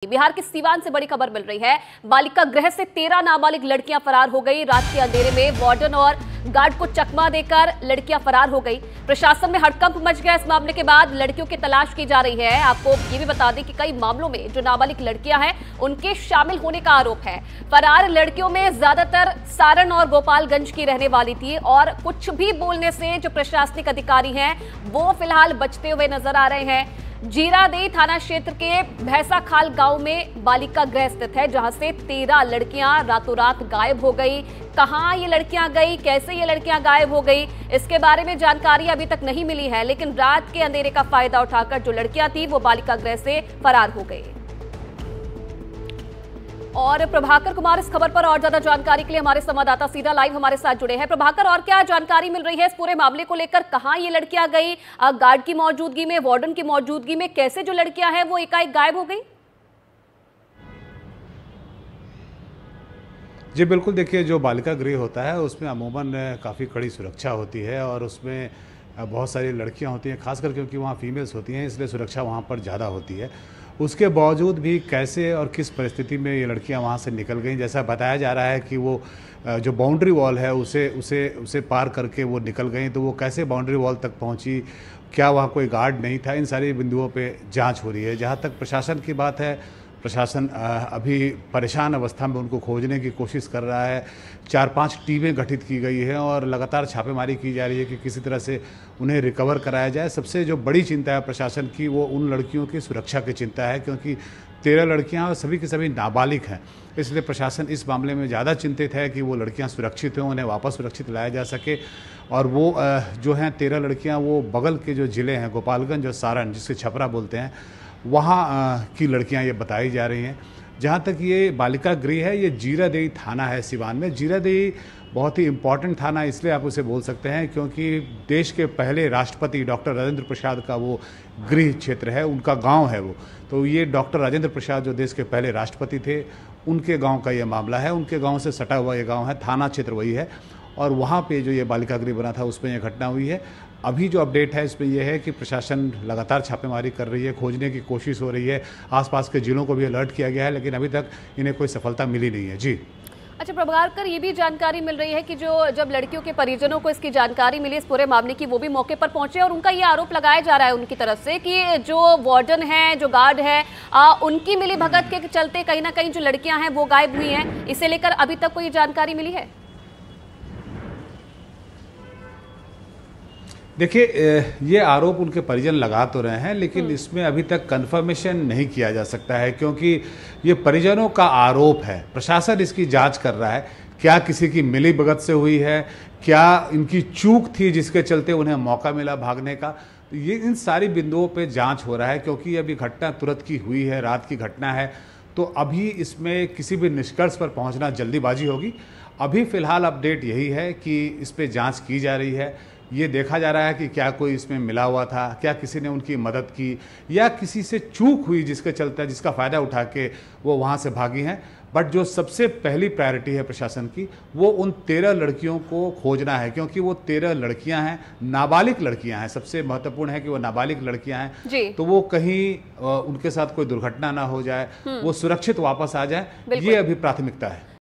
बिहार के सीवान से बड़ी खबर मिल रही है। बालिका गृह से 13 नाबालिग लड़कियां फरार हो गई। रात के अंधेरे में वार्डन और गार्ड को चकमा देकर लड़कियां फरार हो गई। प्रशासन में हड़कंप मच गया। इस मामले के बाद लड़कियों की तलाश की जा रही है। आपको ये भी बता दें कि कई मामलों में जो नाबालिग लड़कियां हैं उनके शामिल होने का आरोप है। फरार लड़कियों में ज्यादातर सारण और गोपालगंज की रहने वाली थी और कुछ भी बोलने से जो प्रशासनिक अधिकारी हैं वो फिलहाल बचते हुए नजर आ रहे हैं। जीरादेई थाना क्षेत्र के भैंसाखाल गांव में बालिका गृह स्थित है, जहां से 13 लड़कियां रातों रात गायब हो गई। कहां ये लड़कियां गई, कैसे ये लड़कियां गायब हो गई, इसके बारे में जानकारी अभी तक नहीं मिली है। लेकिन रात के अंधेरे का फायदा उठाकर जो लड़कियां थी वो बालिका गृह से फरार हो गई। और प्रभाकर कुमार इस खबर पर और ज्यादा जानकारी के लिए हमारे संवाददाता सीधा लाइव हमारे साथ जुड़े हैं। प्रभाकर, और क्या जानकारी मिल रही है इस पूरे मामले को लेकर? कहां ये लड़कियां गई, गार्ड की मौजूदगी में, वार्डन की मौजूदगी में, कैसे जो लड़कियां हैं वो एकाएक गायब हो गई? जी बिल्कुल, देखिए जो बालिका गृह होता है उसमें अमूमन काफ़ी कड़ी सुरक्षा होती है और उसमें बहुत सारी लड़कियां होती हैं, खासकर क्योंकि वहाँ फीमेल्स होती हैं, इसलिए सुरक्षा वहाँ पर ज़्यादा होती है। उसके बावजूद भी कैसे और किस परिस्थिति में ये लड़कियां वहाँ से निकल गईं, जैसा बताया जा रहा है कि वो जो बाउंड्री वॉल है उसे पार करके वो निकल गईं, तो वो कैसे बाउंड्री वॉल तक पहुँची, क्या वहाँ कोई गार्ड नहीं था, इन सारी बिंदुओं पर जाँच हो रही है। जहाँ तक प्रशासन की बात है, प्रशासन अभी परेशान अवस्था में उनको खोजने की कोशिश कर रहा है। 4-5 टीमें गठित की गई हैं और लगातार छापेमारी की जा रही है कि किसी तरह से उन्हें रिकवर कराया जाए। सबसे जो बड़ी चिंता है प्रशासन की वो उन लड़कियों की सुरक्षा की चिंता है, क्योंकि 13 लड़कियां और सभी की सभी नाबालिग हैं। इसलिए प्रशासन इस मामले में ज़्यादा चिंतित है कि वो लड़कियां सुरक्षित हों, उन्हें वापस सुरक्षित लाया जा सके। और वो जो हैं 13 लड़कियाँ वो बगल के जो ज़िले हैं गोपालगंज और सारण, जिसके छपरा बोलते हैं, वहाँ की लड़कियां ये बताई जा रही हैं। जहाँ तक ये बालिका गृह है, ये जीरादेई थाना है सिवान में। जीरादेई बहुत ही इम्पॉर्टेंट थाना इसलिए आप उसे बोल सकते हैं क्योंकि देश के पहले राष्ट्रपति डॉक्टर राजेंद्र प्रसाद का वो गृह क्षेत्र है, उनका गांव है वो। तो ये डॉक्टर राजेंद्र प्रसाद जो देश के पहले राष्ट्रपति थे, उनके गांव का ये मामला है। उनके गांव से सटा हुआ ये गांव है, थाना क्षेत्र वही है और वहाँ पे जो ये बालिका गृह बना था उसमें यह घटना हुई है। अभी जो अपडेट है इसमें यह है कि प्रशासन लगातार छापेमारी कर रही है, खोजने की कोशिश हो रही है। आसपास के जिलों को भी अलर्ट किया गया है, लेकिन अभी तक इन्हें कोई सफलता मिली नहीं है। जी अच्छा प्रभाकर, ये भी जानकारी मिल रही है कि जब लड़कियों के परिजनों को इसकी जानकारी मिली इस पूरे मामले की, वो भी मौके पर पहुंचे और उनका ये आरोप लगाया जा रहा है उनकी तरफ से कि जो वार्डन है, जो गार्ड है, उनकी मिलीभगत के चलते कहीं ना कहीं जो लड़कियां हैं वो गायब हुई हैं। इसे लेकर अभी तक कोई जानकारी मिली है? देखिए, ये आरोप उनके परिजन लगा तो रहे हैं, लेकिन इसमें अभी तक कंफर्मेशन नहीं किया जा सकता है क्योंकि ये परिजनों का आरोप है। प्रशासन इसकी जांच कर रहा है, क्या किसी की मिलीभगत से हुई है, क्या इनकी चूक थी जिसके चलते उन्हें मौका मिला भागने का। ये इन सारी बिंदुओं पे जांच हो रहा है क्योंकि अभी घटना तुरंत की हुई है, रात की घटना है, तो अभी इसमें किसी भी निष्कर्ष पर पहुँचना जल्दीबाजी होगी। अभी फ़िलहाल अपडेट यही है कि इस पर जाँच की जा रही है। ये देखा जा रहा है कि क्या कोई इसमें मिला हुआ था, क्या किसी ने उनकी मदद की या किसी से चूक हुई जिसके चलते जिसका फ़ायदा उठा के वो वहाँ से भागी हैं। बट जो सबसे पहली प्रायोरिटी है प्रशासन की, वो उन 13 लड़कियों को खोजना है क्योंकि वो 13 लड़कियां हैं, नाबालिग लड़कियां हैं। सबसे महत्वपूर्ण है कि वो नाबालिग लड़कियां हैं, तो वो कहीं उनके साथ कोई दुर्घटना ना हो जाए, वो सुरक्षित वापस आ जाए, ये अभी प्राथमिकता है।